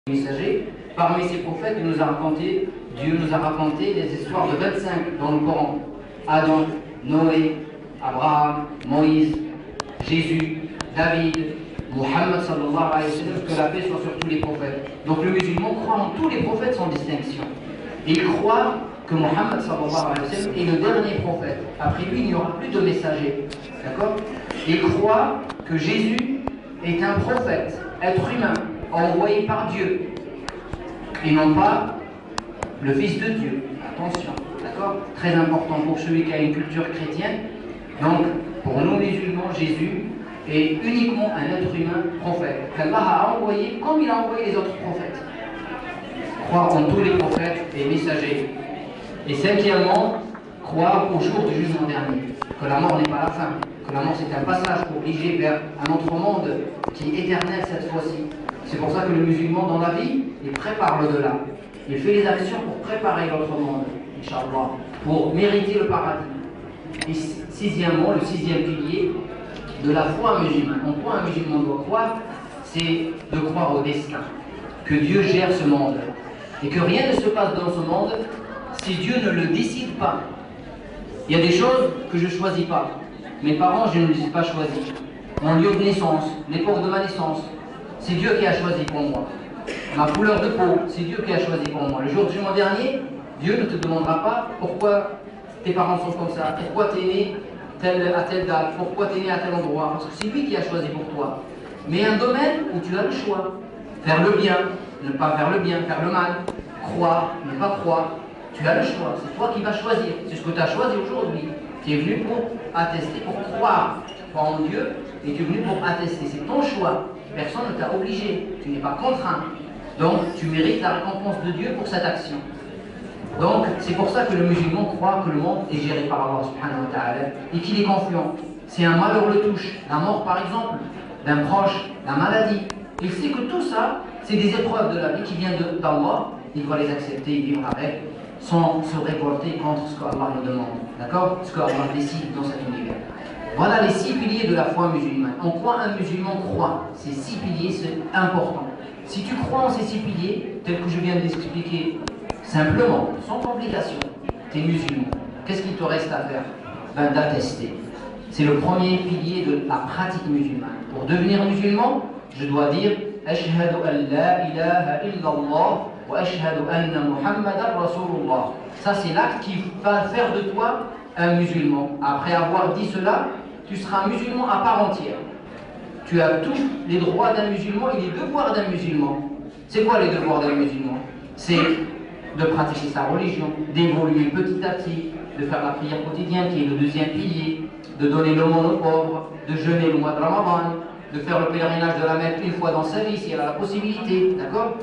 messagers. Parmi ces prophètes, Dieu nous a raconté les histoires de 25 dans le Coran. Adam, Noé, Abraham, Moïse, Jésus, David, Muhammad sallallahu alayhi wa sallam, que la paix soit sur tous les prophètes. Donc le musulman croit en tous les prophètes sans distinction. Il croit que Muhammad sallallahu alayhi wa sallam est le dernier prophète. Après lui, il n'y aura plus de messagers. D'accord? Il croit que Jésus est un prophète, être humain, envoyé par Dieu, et non pas le Fils de Dieu. Attention, d'accord? Très important pour celui qui a une culture chrétienne. Donc, pour nous musulmans, Jésus est uniquement un être humain prophète, qu'Allah a envoyé comme il a envoyé les autres prophètes. Croire en tous les prophètes et messagers. Et cinquièmement, croire au jour du jugement dernier, que la mort n'est pas la fin, que la mort c'est un passage obligé vers un autre monde qui est éternel cette fois-ci. C'est pour ça que le musulman dans la vie, il prépare l'au-delà. Il fait les actions pour préparer l'autre monde, Inch'Allah, pour mériter le paradis. Et sixièmement, le sixième pilier de la foi musulmane. En quoi un musulman doit croire, c'est de croire au destin, que Dieu gère ce monde et que rien ne se passe dans ce monde si Dieu ne le décide pas. Il y a des choses que je ne choisis pas. Mes parents, je ne les ai pas choisis. Mon lieu de naissance, l'époque de ma naissance, c'est Dieu qui a choisi pour moi. Ma couleur de peau, c'est Dieu qui a choisi pour moi. Le jour du jugement dernier, Dieu ne te demandera pas pourquoi tes parents sont comme ça, pourquoi tu es né à telle date, pourquoi tu es né à tel endroit, parce que c'est lui qui a choisi pour toi. Mais un domaine où tu as le choix, faire le bien, ne pas faire le bien, faire le mal, croire, ne pas croire, tu as le choix, c'est toi qui vas choisir, c'est ce que tu as choisi aujourd'hui. Tu es venu pour attester, pour croire, en Dieu, et tu es venu pour attester, c'est ton choix, personne ne t'a obligé, tu n'es pas contraint, donc tu mérites la récompense de Dieu pour cette action. Donc, c'est pour ça que le musulman croit que le monde est géré par Allah subhanahu wa ta'ala et qu'il est confiant. Si un malheur le touche, la mort par exemple, d'un proche, la maladie, il sait que tout ça, c'est des épreuves de la vie qui viennent d'Allah, il doit les accepter et vivre avec, sans se révolter contre ce qu'Allah nous demande. D'accord? Ce qu'Allah décide dans cet univers. Voilà les 6 piliers de la foi musulmane. En quoi un musulman croit? Ces 6 piliers, c'est important. Si tu crois en ces 6 piliers, tels que je viens d'expliquer, simplement, sans complication, tu es musulman. Qu'est-ce qu'il te reste à faire? Ben, d'attester. C'est le premier pilier de la pratique musulmane. Pour devenir musulman, je dois dire Ashhadu an la ilaha illallah wa ashhadu anna Muhammadan Rasulullah. Ça, c'est l'acte qui va faire de toi un musulman. Après avoir dit cela, tu seras musulman à part entière. Tu as tous les droits d'un musulman et les devoirs d'un musulman. C'est quoi les devoirs d'un musulman? C'est de pratiquer sa religion, d'évoluer petit à petit, de faire la prière quotidienne qui est le deuxième pilier, de donner l'aumône aux pauvres, de jeûner le mois de Ramadan, de faire le pèlerinage de la Mecque une fois dans sa vie si elle a la possibilité, d'accord,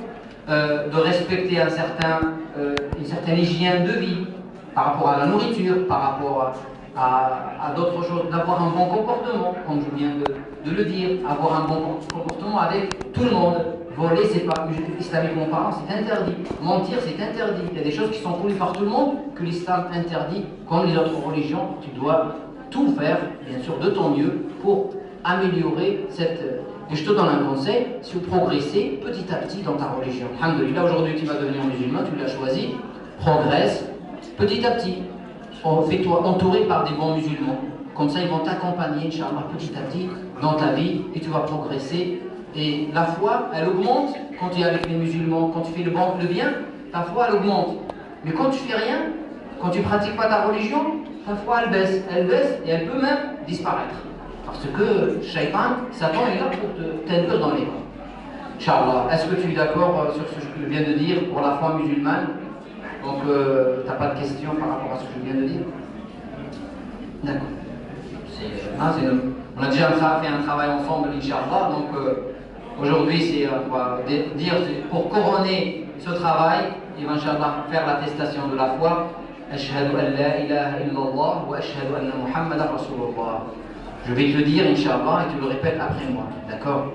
de respecter une certaine hygiène de vie par rapport à la nourriture, par rapport à d'autres choses, d'avoir un bon comportement, comme je viens de le dire, avoir un bon comportement avec tout le monde. Voler, c'est pas, islamiquement parlant, c'est interdit. Mentir, c'est interdit. Il y a des choses qui sont connues par tout le monde que l'islam interdit. Comme les autres religions, tu dois tout faire, bien sûr, de ton mieux pour améliorer cette... Et je te donne un conseil, si vous progressez petit à petit dans ta religion. Alhamdulillah, aujourd'hui tu vas devenir musulman, tu l'as choisi, progresse petit à petit. Fais-toi entourer par des bons musulmans. Comme ça, ils vont t'accompagner, Inch'Allah, petit à petit dans ta vie et tu vas progresser. Et la foi, elle augmente quand tu es avec les musulmans, quand tu fais le bien, ta foi, elle augmente. Mais quand tu fais rien, quand tu ne pratiques pas ta religion, ta foi, elle baisse et elle peut même disparaître. Parce que Shaitan, Satan est là pour t'induire dans les bras. Inch'Allah, est-ce que tu es d'accord sur ce que je viens de dire pour la foi musulmane? Donc, tu n'as pas de questions par rapport à ce que je viens de dire? D'accord. On a déjà fait un travail ensemble, Inch'Allah, donc aujourd'hui, c'est pour couronner ce travail, il va Inch'Allah faire l'attestation de la foi. Ashhadu an la ilaha illallah wa ashhadu anna Muhammadan Rasulullah. Je vais te le dire, Inch'Allah, et tu le répètes après moi, d'accord?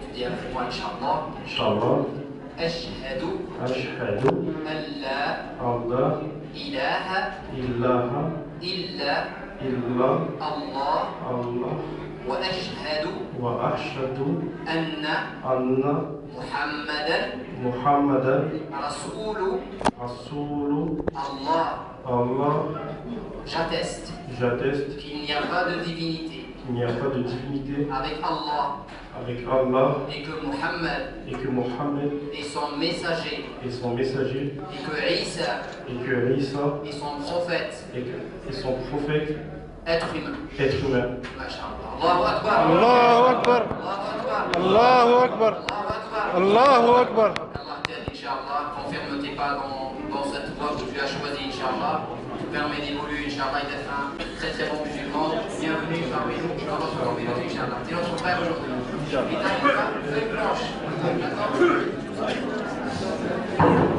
Tu dis après moi, Inch'Allah. Inch'Allah. Ashhadu Ashhadu an la Allah ilaha ilaha إلا الله وأشهد أن محمدا رسول الله. J'atteste qu'il n'y a pas de divinité avec Allah et que Muhammad est son messager et que Isa est son prophète être humain. Masha'Allah. Allahu Akbar. Allahu Akbar. Allahu Akbar. Allahu Akbar. Allah t'aide, Inch'Allah. Confirme tes pas dans cette voie que tu as choisie, Inch'Allah. Permet d'évoluer, Inch'Allah, et d'être un très très bon musulman. Bienvenue parmi nous dans notre communauté, Inch'Allah. C'est notre frère aujourd'hui. Et t'as une feuille blanche. D'accord?